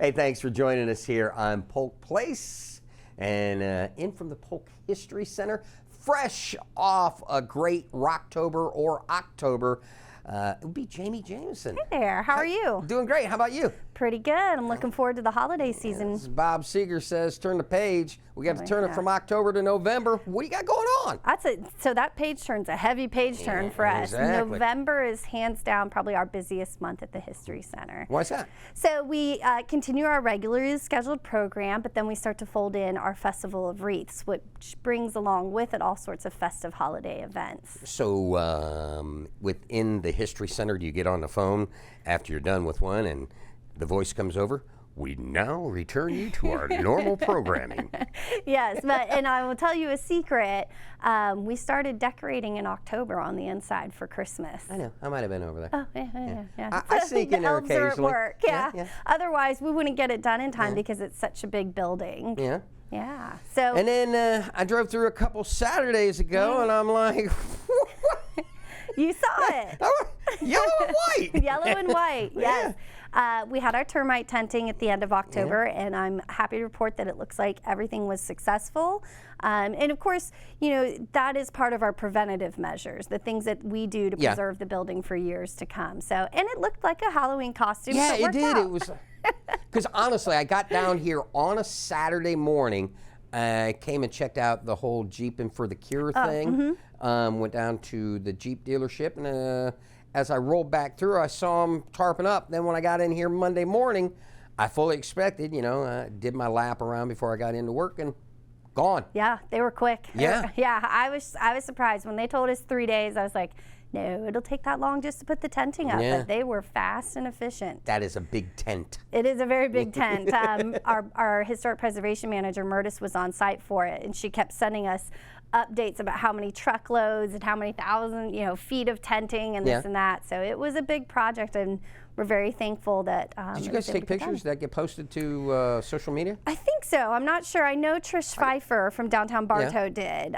Hey, thanks for joining us here on Polk Place and in from the Polk History Center, fresh off a great Rocktober or October. It would be Jayme Jamison. Hey there, how are you? Doing great, how about you? Pretty good, I'm looking forward to the holiday season. As Bob Seeger says, turn the page. We got to turn it from October to November. What do you got going on? That's it. So that page turn's a heavy page turn for us. Exactly. November is hands down probably our busiest month at the History Center. Why's that? So we continue our regularly scheduled program, but then we start to fold in our Festival of Wreaths, which brings along with it all sorts of festive holiday events. So within the History Center, do you get on the phone after you're done with one and the voice comes over? We now return you to our normal programming. Yes, and I will tell you a secret. We started decorating in October on the inside for Christmas. I know. I might have been over there. Oh, yeah. I sneak in there elves are occasionally. at work, yeah. Otherwise, we wouldn't get it done in time because it's such a big building. Yeah. Yeah. So. And then I drove through a couple Saturdays ago, and I'm like, You saw it. Yellow and white. Yellow and white, yes. We had our termite tenting at the end of October, and I'm happy to report that it looks like everything was successful. And of course, you know, that is part of our preventative measures, the things that we do to preserve the building for years to come. So, and it looked like a Halloween costume. Yeah, so it did. Out. It was, because honestly, I got down here on a Saturday morning. I came and checked out the whole Jeeping for the Cure thing. Went down to the Jeep dealership, and as I rolled back through, I saw them tarping up. Then when I got in here Monday morning, I fully expected, you know, did my lap around before I got into work, and gone. Yeah, they were quick. Yeah. Yeah, I was surprised. When they told us 3 days, I was like, no, it'll take that long just to put the tenting up. Yeah. But they were fast and efficient. That is a big tent. It is a very big tent. Our historic preservation manager, Murtis, was on site for it, and she kept sending us updates about how many truckloads and how many thousand, feet of tenting and this and that. So it was a big project, and we're very thankful that. Did you guys take pictures that get posted to social media? I think so. I'm not sure. I know Trish Pfeiffer from downtown Bartow did.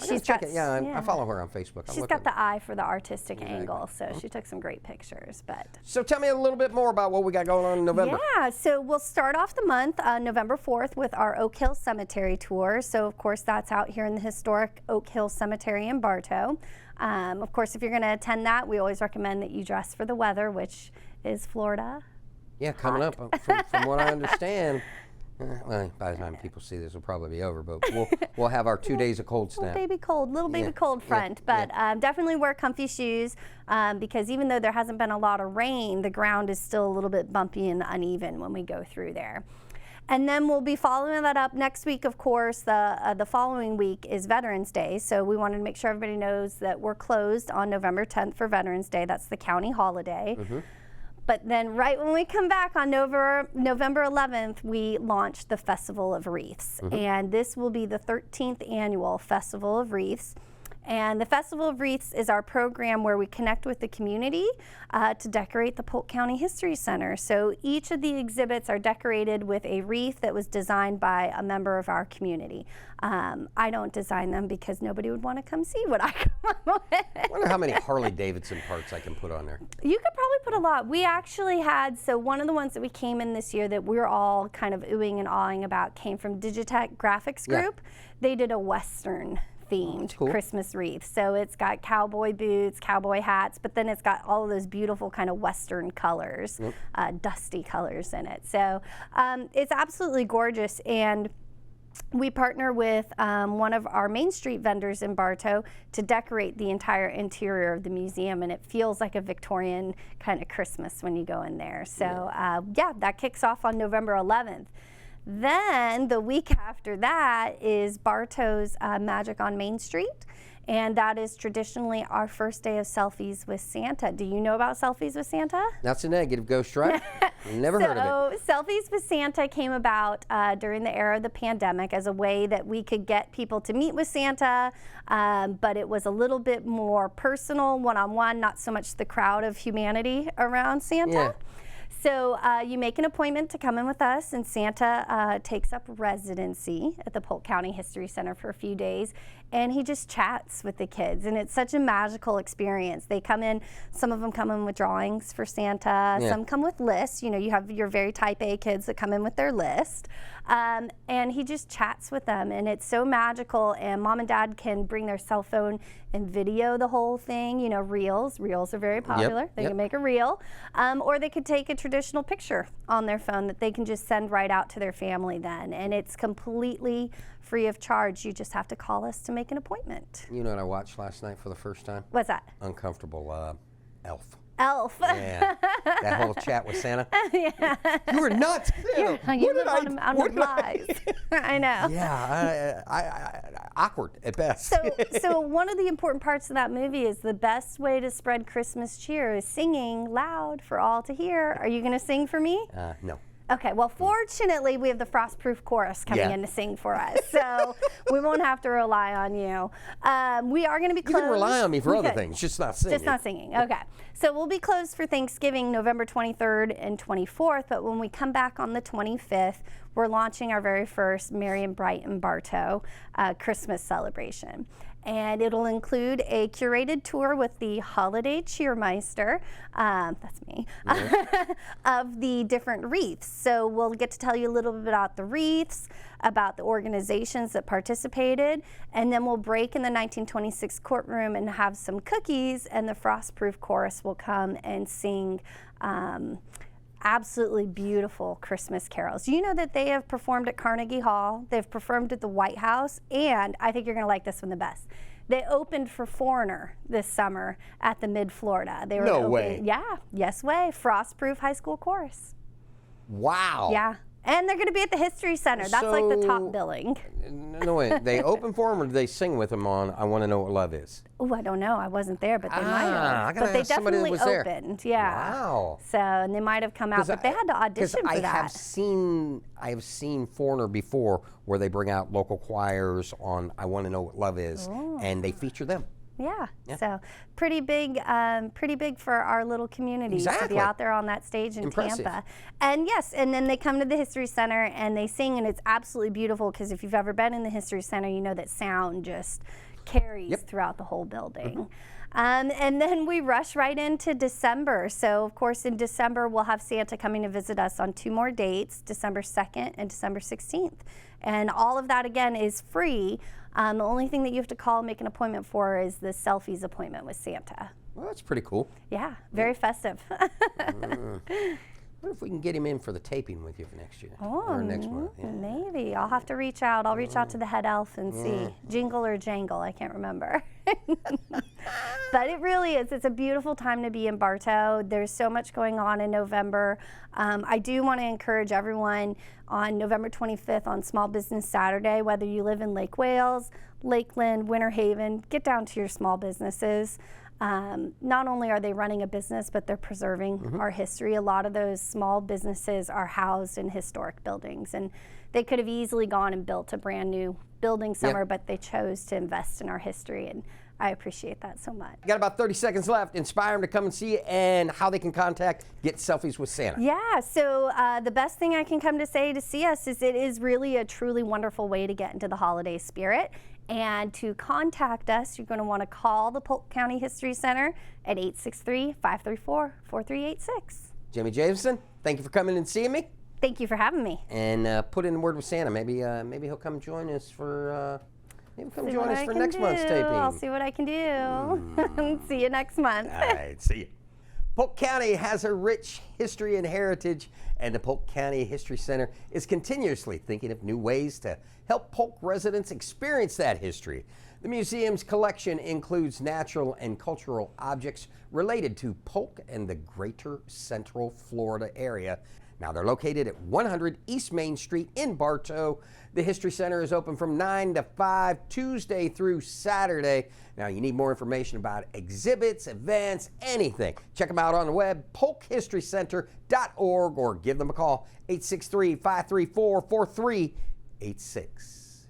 She's got. I follow her on Facebook. She's got the eye for the artistic angle, so she took some great pictures. So tell me a little bit more about what we got going on in November. Yeah, so we'll start off the month, November 4th, with our Oak Hill Cemetery tour. So of course that's out here in the historic Oak Hill Cemetery in Bartow. Of course, if you're going to attend that, we always recommend that you dress for the weather, which is Florida. Yeah, coming up, from what I understand. Well, by the time people see this, it'll probably be over, but we'll have our 2 days of cold snap. Little baby cold front, but definitely wear comfy shoes because even though there hasn't been a lot of rain, the ground is still a little bit bumpy and uneven when we go through there. And then we'll be following that up next week, of course. The following week is Veterans Day, so we wanted to make sure everybody knows that we're closed on November 10th for Veterans Day. That's the county holiday. But then right when we come back on November 11th, we launch the Festival of Wreaths. And this will be the 13th annual Festival of Wreaths. And the Festival of Wreaths is our program where we connect with the community to decorate the Polk County History Center. So each of the exhibits are decorated with a wreath that was designed by a member of our community. I don't design them because nobody would want to come see what I come up with. I wonder how many Harley Davidson parts I can put on there. You could probably put a lot. We actually had, so one of the ones that we came in this year that we're all kind of oohing and awing about came from Digitech Graphics Group. They did a Western themed Christmas wreath. So it's got cowboy boots, cowboy hats, but then it's got all of those beautiful kind of Western colors, dusty colors in it. So it's absolutely gorgeous. And we partner with one of our Main Street vendors in Bartow to decorate the entire interior of the museum, and it feels like a Victorian kind of Christmas when you go in there. So that kicks off on November 11th. Then the week after that is Bartow's Magic on Main Street, and that is traditionally our first day of Selfies with Santa. Do you know about Selfies with Santa? That's a negative, Ghost, right? Never heard of it. Selfies with Santa came about during the era of the pandemic as a way that we could get people to meet with Santa, but it was a little bit more personal, one-on-one, not so much the crowd of humanity around Santa. So you make an appointment to come in with us, and Santa takes up residency at the Polk County History Center for a few days. and he just chats with the kids, and it's such a magical experience. They come in, some of them come in with drawings for Santa, some come with lists. You know, you have your very type A kids that come in with their list, and he just chats with them, and it's so magical. And mom and dad can bring their cell phone and video the whole thing. You know, reels are very popular. They can make a reel, or they could take a traditional picture on their phone that they can just send right out to their family then, and it's completely free of charge. You just have to call us to make an appointment. You know what I watched last night for the first time? What's that? Uncomfortable. Elf. Elf. Yeah. That whole chat with Santa. Yeah. You were nuts. You live on the lies. I know. Yeah. Awkward at best. So one of the important parts of that movie is the best way to spread Christmas cheer is singing loud for all to hear. Are you going to sing for me? No. Okay, well, fortunately, we have the Frostproof Chorus coming in to sing for us, so we won't have to rely on you. We are going to be closed. You can rely on me for other things, just not singing. Just not singing, okay. So we'll be closed for Thanksgiving, November 23rd and 24th, but when we come back on the 25th, we're launching our very first Merry and Bright and Bartow Christmas celebration. And it'll include a curated tour with the Holiday Cheermeister, that's me, of the different wreaths. So we'll get to tell you a little bit about the wreaths, about the organizations that participated, and then we'll break in the 1926 courtroom and have some cookies, and the Frostproof Chorus will come and sing absolutely beautiful Christmas carols. You know that they have performed at Carnegie Hall, they've performed at the White House, and I think you're going to like this one the best. They opened for Foreigner this summer at the Mid-Florida. They were No way. Yeah, yes way. Frostproof High School Chorus. Wow. Yeah. And they're going to be at the History Center. That's like the top billing. No, wait. They open for them, or do they sing with them on I Want to Know What Love Is? Oh, I don't know. I wasn't there, but they might have. But they definitely opened. There. Yeah. Wow. So, and they might have come out, but they had to audition for that. I have seen Foreigner before, where they bring out local choirs on I Want to Know What Love Is, and they feature them. Yeah, so pretty big for our little community to be out there on that stage in Tampa. And yes, and then they come to the History Center and they sing, and it's absolutely beautiful because if you've ever been in the History Center, you know that sound just carries throughout the whole building. And then we rush right into December. So, of course, in December, we'll have Santa coming to visit us on 2 more dates, December 2nd and December 16th. And all of that, again, is free. The only thing that you have to call and make an appointment for is the selfies appointment with Santa. Well, that's pretty cool. Yeah, very festive. What if we can get him in for the taping with you for next year? Oh, or next month? Yeah. Maybe. I'll have to reach out. I'll reach out to the head elf and see. Jingle or jangle, I can't remember. But it really is. It's a beautiful time to be in Bartow. There's so much going on in November. I do want to encourage everyone on November 25th on Small Business Saturday, whether you live in Lake Wales, Lakeland, Winter Haven, get down to your small businesses. Not only are they running a business, but they're preserving our history. A lot of those small businesses are housed in historic buildings, and they could have easily gone and built a brand new building somewhere, but they chose to invest in our history, and I appreciate that so much. Got about 30 seconds left. Inspire them to come and see you, and how they can contact Get Selfies with Santa. Yeah, so the best thing I can come to say to see us is it is really a truly wonderful way to get into the holiday spirit. And to contact us, you're going to want to call the Polk County History Center at 863-534-4386. Jayme Jamison, thank you for coming and seeing me. Thank you for having me. And put in a word with Santa. Maybe he'll come join us for next month's taping. I'll see what I can do. See you next month. All right, see you. Polk County has a rich history and heritage, and the Polk County History Center is continuously thinking of new ways to help Polk residents experience that history. The museum's collection includes natural and cultural objects related to Polk and the greater Central Florida area. Now, they're located at 100 East Main Street in Bartow. The History Center is open from 9 to 5, Tuesday through Saturday. Now, you need more information about exhibits, events, anything. Check them out on the web, polkhistorycenter.org, or give them a call, 863-534-4386.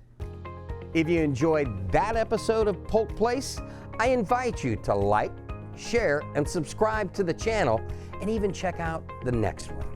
If you enjoyed that episode of Polk Place, I invite you to like, share, and subscribe to the channel, and even check out the next one.